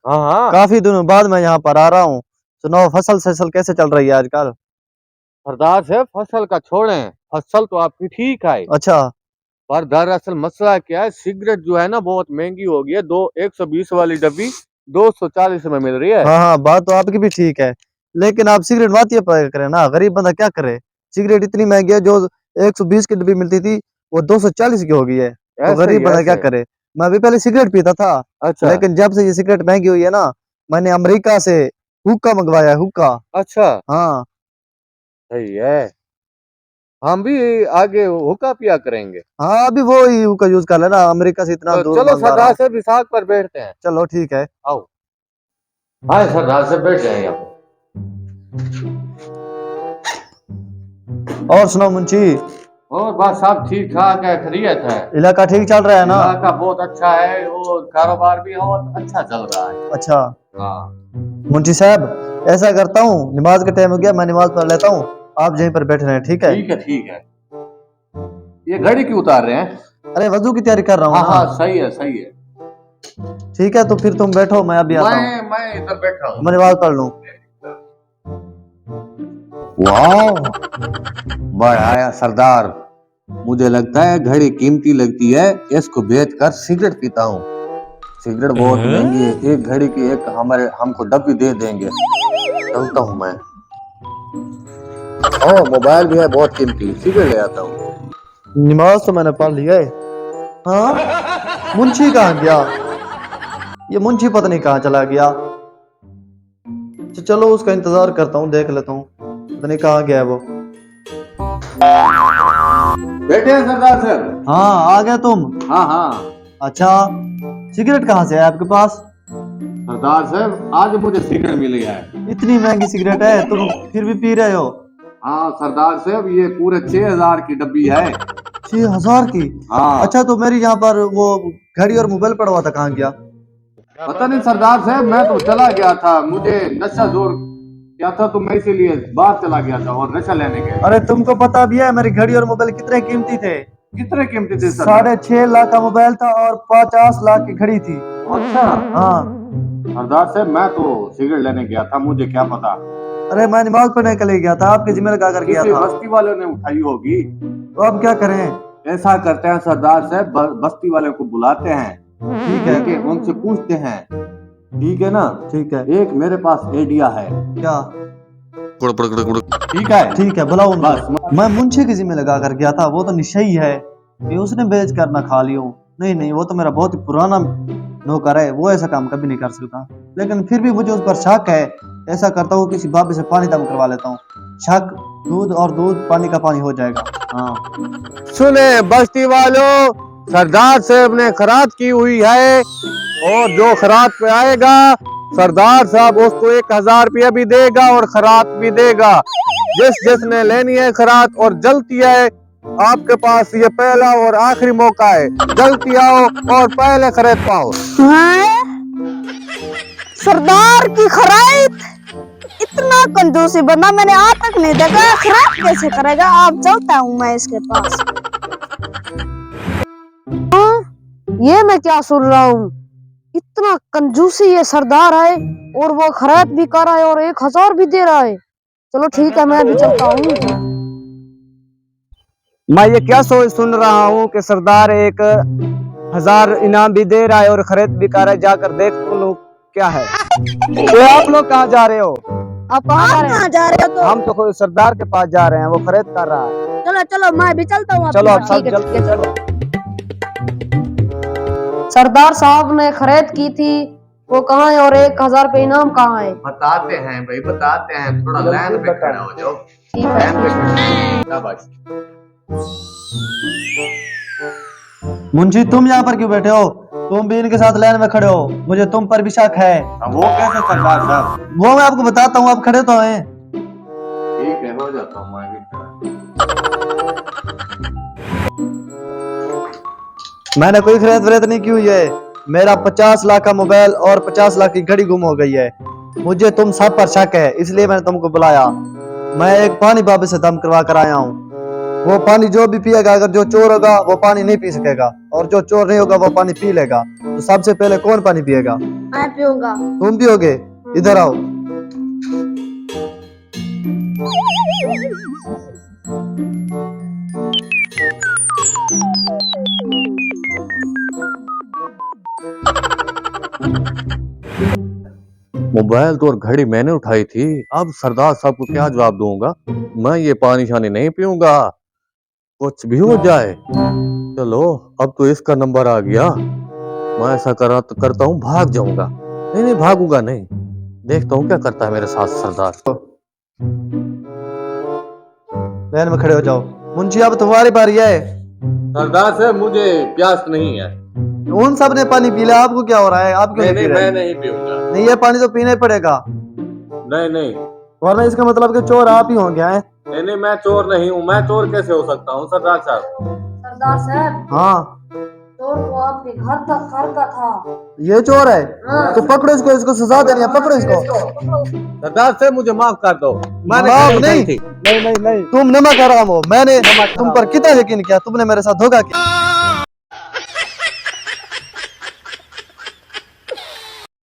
हाँ हाँ। काफी दिनों बाद मैं यहाँ पर आ रहा हूँ। सुनाओ, फसल कैसे चल रही है आजकल? सरदार साहब फसल का छोड़ें, फसल तो आपकी ठीक है, अच्छा। पर दरअसल मसला क्या है, सिगरेट जो है ना बहुत महंगी हो गई है। 120 वाली डब्बी 240 में मिल रही है। हाँ हाँ, बात तो आपकी भी ठीक है, लेकिन आप सिगरेट मत ये करे ना, गरीब बंदा क्या करे। सिगरेट इतनी महंगी है, जो 120 की डब्बी मिलती थी वो 240 की हो गई है, तो ऐसे ही गरीब बंदा क्या ऐसे। करे। मैं भी पहले सिगरेट पीता था, अच्छा लेकिन जब से ये सिगरेट महंगी हुई है ना, मैंने अमेरिका से हुक्का मंगवाया है, हुक्का। अच्छा। हाँ। सही है, हम भी आगे हुक्का पिया करेंगे। हाँ, अभी वो ही हुक्का यूज कर लेना, अमेरिका से इतना तो दूर चलो मंगवा रहा सरदार हूँ। साहब विशाख पर बैठते हैं। चलो ठीक है। आओ। हाँ सरदार साहब बैठ जाए यहाँ और सुनाओ मुंशी, पर। और बस सब ठीक ठाक है, खैरियत है। इलाका ठीक चल रहा है ना? इलाका बहुत अच्छा है और कारोबार भी बहुत अच्छा चल रहा है। अच्छा। हाँ मुंशी साहब, ऐसा करता हूँ, नमाज का टाइम हो गया, मैं नमाज पढ़ लेता हूँ, आप यहीं पर बैठे रहे, ठीक है? ठीक है ठीक है। ये घड़ी क्यों उतार रहे हैं? अरे वजू की तैयारी कर रहा हूँ हाँ ना। हाँ सही है सही है। ठीक है, तो फिर तुम बैठो, मैं अभी आता हूँ, मैं इधर बैठा हूँ। मैं नमाज पढ़ लूँ। वाह, बड़ा आया सरदार। मुझे लगता है घड़ी कीमती लगती है, इसको बेच कर सिगरेट पीता हूँ। सिगरेट बहुत महंगी है, एक घड़ी की एक हमको डब्बी दे देंगे। चलता हूँ मैं। और मोबाइल भी है बहुत कीमती, सिगरेट ले आता हूँ। नमाज तो मैंने पढ़ ली है। हाँ, मुंशी कहाँ गया? ये मुंशी पता नहीं कहाँ चला गया। चलो उसका इंतजार करता हूँ, देख लेता हूँ, पता नहीं कहाँ गया है वो। बैठे हैं सरदार साहब? हाँ, आ गया तुम? हाँ हाँ। अच्छा, सिगरेट कहाँ से है आपके पास? सरदार साहब आज मुझे सिगरेट मिली है। इतनी महंगी सिगरेट है, तुम फिर भी पी रहे हो? हाँ सरदार साहब, ये पूरे 6000 की डब्बी है। 6,000 की? हाँ। अच्छा, तो मेरी यहाँ पर वो घड़ी और मोबाइल पड़ा हुआ था, कहाँ गया? पता नहीं सरदार साहब, मैं तो चला गया था, मुझे नशा जोर क्या था, तो मैं इसीलिए बाहर चला गया था और नशा लेने गया। अरे तुमको पता भी है मेरी घड़ी और मोबाइल कितने कीमती थे? कितने कीमती थे सरदार? 6.5 लाख का मोबाइल था और 50 लाख की घड़ी थी। अच्छा। हाँ। सरदार साहब मैं तो सिगरेट लेने गया था, मुझे क्या पता। अरे मैं नमाज पढ़ने के लिए गया था, आपकी जिम्मे लगा कर गया किसी था। बस्ती वालों ने उठाई होगी। तो अब क्या करें? ऐसा करते हैं सरदार साहब, बस्ती वाले को बुलाते हैं, ठीक है। ठीक है, उनसे पूछते हैं, ठीक है ना? ठीक है। एक मेरे पास आइडिया है। क्या? ठीक है ठीक है, बुलाओ उनको। बस। मैं मुंशी की जिम्मे लगा कर गया था, वो तो निश्चय है कि उसने बेच कर ना खा लियो। नहीं नहीं, वो तो मेरा बहुत ही पुराना नौकर है, वो ऐसा काम कभी नहीं कर सकता, लेकिन फिर भी मुझे उस पर शक है। ऐसा करता हूँ, किसी बाबे से पानी दम करवा लेता हूँ, शक दूध और दूध पानी का पानी हो जाएगा। हाँ। सुने बस्ती वालों, सरदार साहब ने खरात की हुई है, और जो खरात पे आएगा सरदार साहब उसको 1000 रुपया भी देगा और खरात भी देगा। जिसने लेनी है खरात और जल्दी है, आपके पास ये पहला और आखिरी मौका है, जल्दी आओ और पहले खरीद पाओ। हाँ? सरदार की खराइत, इतना कंजूसी बंदा मैंने आज तक नहीं देखा। खराब कैसे करेगा? आप चलता हूँ मैं इसके पास। हाँ? ये मैं क्या सुन रहा हूँ? इतना कंजूसी ये सरदार है, और वो खराइत भी कर रहा है और 1000 भी दे रहा है। चलो ठीक है, मैं भी चलता हूँ। मैं ये क्या सुन रहा हूँ कि सरदार 1000 इनाम भी दे रहा है और खरीद भी कर रहा है। जाकर देख लो क्या है। तो आप लोग कहाँ जा रहे हो? आप कहाँ जा रहे हो? तो हम तो सरदार के पास जा रहे हैं, वो खरीद कर रहा है। चलो चलो, मैं भी चलता हूँ। चलो अब सब जल्दी चलो। सरदार साहब ने खरीद की थी, वो कहाँ है? और 1000 रुपये इनाम कहाँ है? बताते हैं भाई, बताते हैं, थोड़ा लाइन पे खड़े हो जाओ। ठीक है। लाइन पे खड़े, शाबाश। मुंशी, तुम यहाँ पर क्यों बैठे हो? तुम भी इनके साथ लाइन में खड़े हो, मुझे तुम पर भी शक है। वो कैसे सरदार साहब? वो मैं आपको बताता हूँ, आप खड़े तो हैं। ठीक है, हो जाता हूँ मैं भी खड़ा। मैंने कोई खरीद वरीद नहीं की हुई है, मेरा 50 लाख का मोबाइल और 50 लाख की घड़ी गुम हो गई है। मुझे तुम सब पर शक है, इसलिए मैंने तुमको बुलाया। मैं एक पानी बाबे से दम करवा कर आया हूँ। वो पानी जो भी पिएगा, अगर जो चोर होगा वो पानी नहीं पी सकेगा, और जो चोर नहीं होगा वो पानी पी लेगा। तो सबसे पहले कौन पानी पिएगा? मैं पीऊंगा। तुम पियोगे? इधर आओ। मोबाइल तो और घड़ी मैंने उठाई थी, अब सरदार साहब को क्या जवाब दूंगा? मैं ये पानी शानी नहीं पीऊंगा, कुछ भी हो जाए। चलो अब तो इसका नंबर आ गया, मैं ऐसा करता हूँ, भाग जाऊंगा। नहीं नहीं भागूंगा नहीं, देखता हूँ क्या करता है मेरे साथ सरदार। लाइन में खड़े हो जाओ। मुंशी अब तुम्हारी बारी है। सरदार साहब मुझे प्यास नहीं है। उन सब ने पानी पी लिया, आपको क्या हो रहा है? आप क्यों नहीं पी रहे? मैं नहीं पीऊंगा। नहीं, ये पानी तो पीना ही पड़ेगा, नहीं नहीं वरना इसका मतलब कि चोर आप ही होंगे। हैं? नहीं नहीं, मैं चोर नहीं हूँ। मैं चोर कैसे हो सकता हूँ सरदार साहब? सरदार साहब, हाँ, चोर तो आपके घर का था। ये चोर है। हाँ। तो पकड़ो इसको, इसको सजा देनी है, पकड़ो इसको। सरदार साहब मुझे माफ कर दो, मैंने माफ खड़ी नहीं। थी। नहीं नहीं नहीं, तुम नमक हराम हो। मैंने तुम पर कितना यकीन किया, तुमने मेरे साथ धोखा किया।